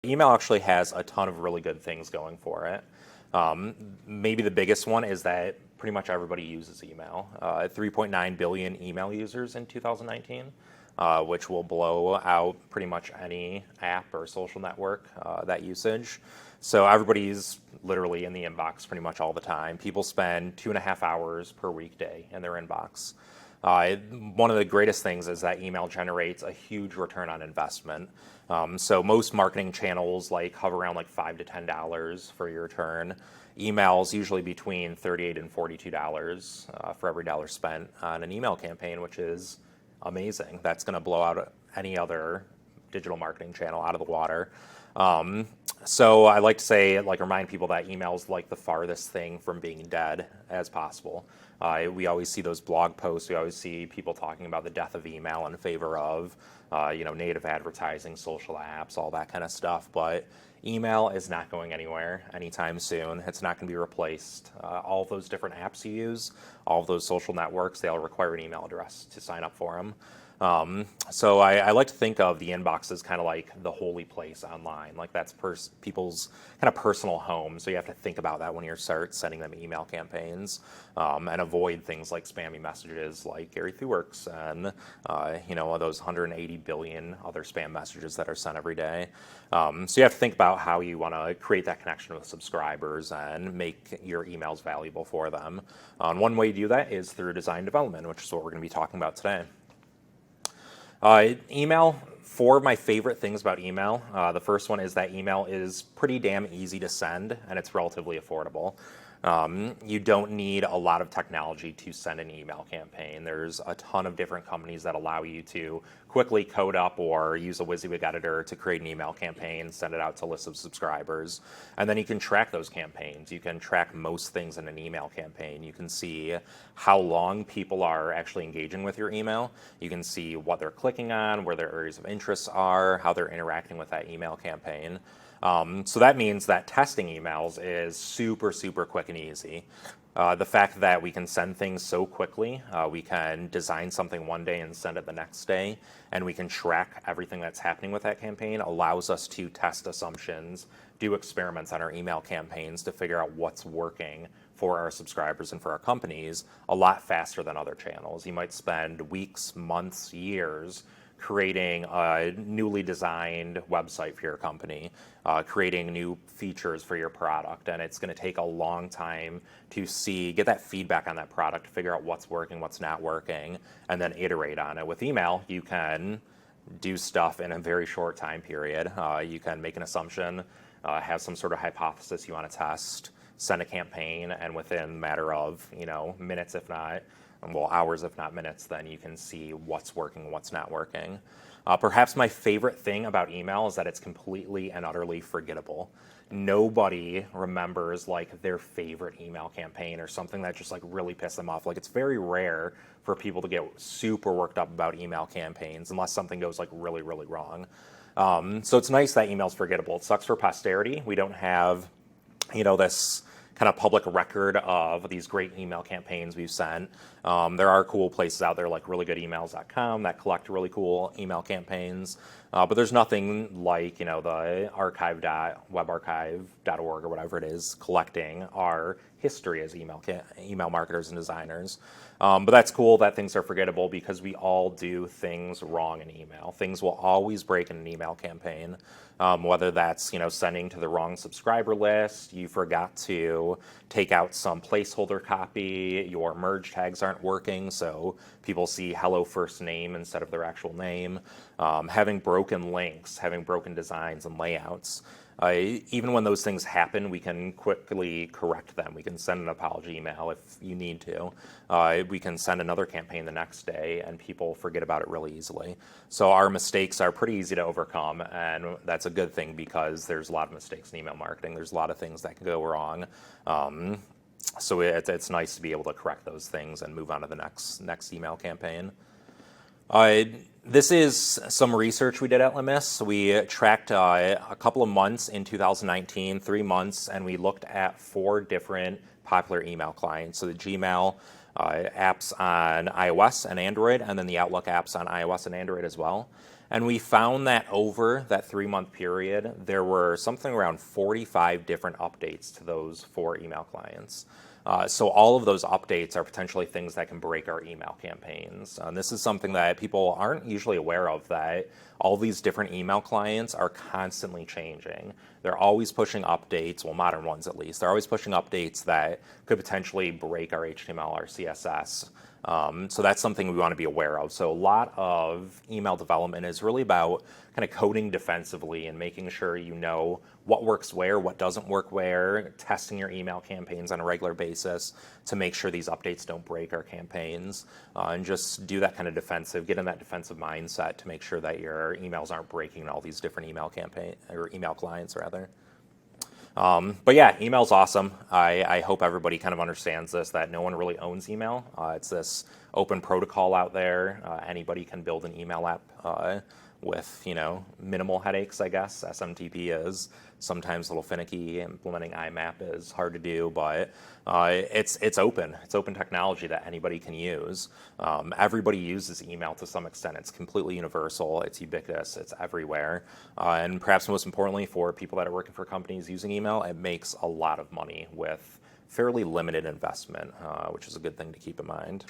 Email actually has a ton of really good things going for it. Maybe the biggest one is that pretty much everybody uses email. 3.9 billion email users in 2019, which will blow out pretty much any app or social network, that usage. So everybody's literally in the inbox pretty much all the time. People spend 2.5 hours per weekday in their inbox. One of the greatest things is that email generates a huge return on investment. So most marketing channels hover around $5 to $10 for your return. Emails usually between $38 and $42 for every dollar spent on an email campaign, which is amazing. That's going to blow out any other digital marketing channel out of the water. So I like to say, remind people that email is the farthest thing from being dead as possible. We always see those blog posts. We always see people talking about the death of email in favor of, native advertising, social apps, all that kind of stuff. But email is not going anywhere anytime soon. It's not going to be replaced. All of those different apps you use, all of those social networks, they all require an email address to sign up for them. So I like to think of the inbox as kind of like the holy place online. That's people's kind of personal home. So you have to think about that when you start sending them email campaigns, and avoid things like spammy messages like Gary Thuworks and, those 180 billion other spam messages that are sent every day. So you have to think about how you want to create that connection with subscribers and make your emails valuable for them. One way to do that is through design development, which is what we're going to be talking about today. Email, four of my favorite things about email. The first one is that email is pretty damn easy to send, and it's relatively affordable. You don't need a lot of technology to send an email campaign. There's a ton of different companies that allow you to quickly code up or use a WYSIWYG editor to create an email campaign, send it out to lists of subscribers, and then you can track those campaigns. You can track most things in an email campaign. You can see how long people are actually engaging with your email. You can see what they're clicking on, where their areas of interest are, how they're interacting with that email campaign. So that means that testing emails is super, super quick and easy. The fact that we can send things so quickly, we can design something one day and send it the next day, and we can track everything that's happening with that campaign, allows us to test assumptions, do experiments on our email campaigns to figure out what's working for our subscribers and for our companies a lot faster than other channels. You might spend weeks, months, years creating a newly designed website for your company, creating new features for your product, and it's going to take a long time to get that feedback on that product, figure out what's working, what's not working, and then iterate on it. With email, you can do stuff in a very short time period. You can make an assumption, have some sort of hypothesis you want to test, send a campaign, and within a matter of minutes, if not hours, if not minutes, then you can see what's working, what's not working. Perhaps my favorite thing about email is that it's completely and utterly forgettable. Nobody remembers their favorite email campaign or something that just really pissed them off. It's very rare for people to get super worked up about email campaigns unless something goes really, really wrong. So it's nice that email's forgettable. It sucks for posterity. We don't have, this kind of public record of these great email campaigns we've sent. There are cool places out there like reallygoodemails.com that collect really cool email campaigns, but there's nothing like the webarchive.org or whatever it is collecting our history as email marketers and designers. But that's cool that things are forgettable because we all do things wrong in email. Things will always break in an email campaign, whether that's sending to the wrong subscriber list, you forgot to take out some placeholder copy, your merge tags aren't working, so people see hello first name instead of their actual name, having broken links, having broken designs and layouts. Even when those things happen, we can quickly correct them. We can send an apology email if you need to. We can send another campaign the next day, and people forget about it really easily. So our mistakes are pretty easy to overcome, and that's a good thing because there's a lot of mistakes in email marketing. There's a lot of things that can go wrong. So it's nice to be able to correct those things and move on to the next email campaign. This is some research we did at Lemis. We tracked a couple of months in 2019, 3 months, and we looked at 4 different popular email clients. So the Gmail apps on iOS and Android, and then the Outlook apps on iOS and Android as well. And we found that over that 3-month period, there were something around 45 different updates to those 4 email clients. So all of those updates are potentially things that can break our email campaigns. And this is something that people aren't usually aware of, that all these different email clients are constantly changing. They're always pushing updates, well, modern ones at least. They're always pushing updates that could potentially break our HTML or CSS. So that's something we want to be aware of. So a lot of email development is really about kind of coding defensively and making sure you know what works where, what doesn't work where, testing your email campaigns on a regular basis to make sure these updates don't break our campaigns, and just do that kind of defensive, get in that defensive mindset to make sure that your emails aren't breaking in all these different email campaign or email clients rather. But yeah, email's awesome. I hope everybody kind of understands this, that no one really owns email. It's this open protocol out there. Anybody can build an email app with, minimal headaches, I guess. SMTP is sometimes a little finicky. Implementing IMAP is hard to do, but it's open. It's open technology that anybody can use. Everybody uses email to some extent. It's completely universal. It's ubiquitous. It's everywhere. And perhaps most importantly, for people that are working for companies using email, it makes a lot of money with fairly limited investment, which is a good thing to keep in mind.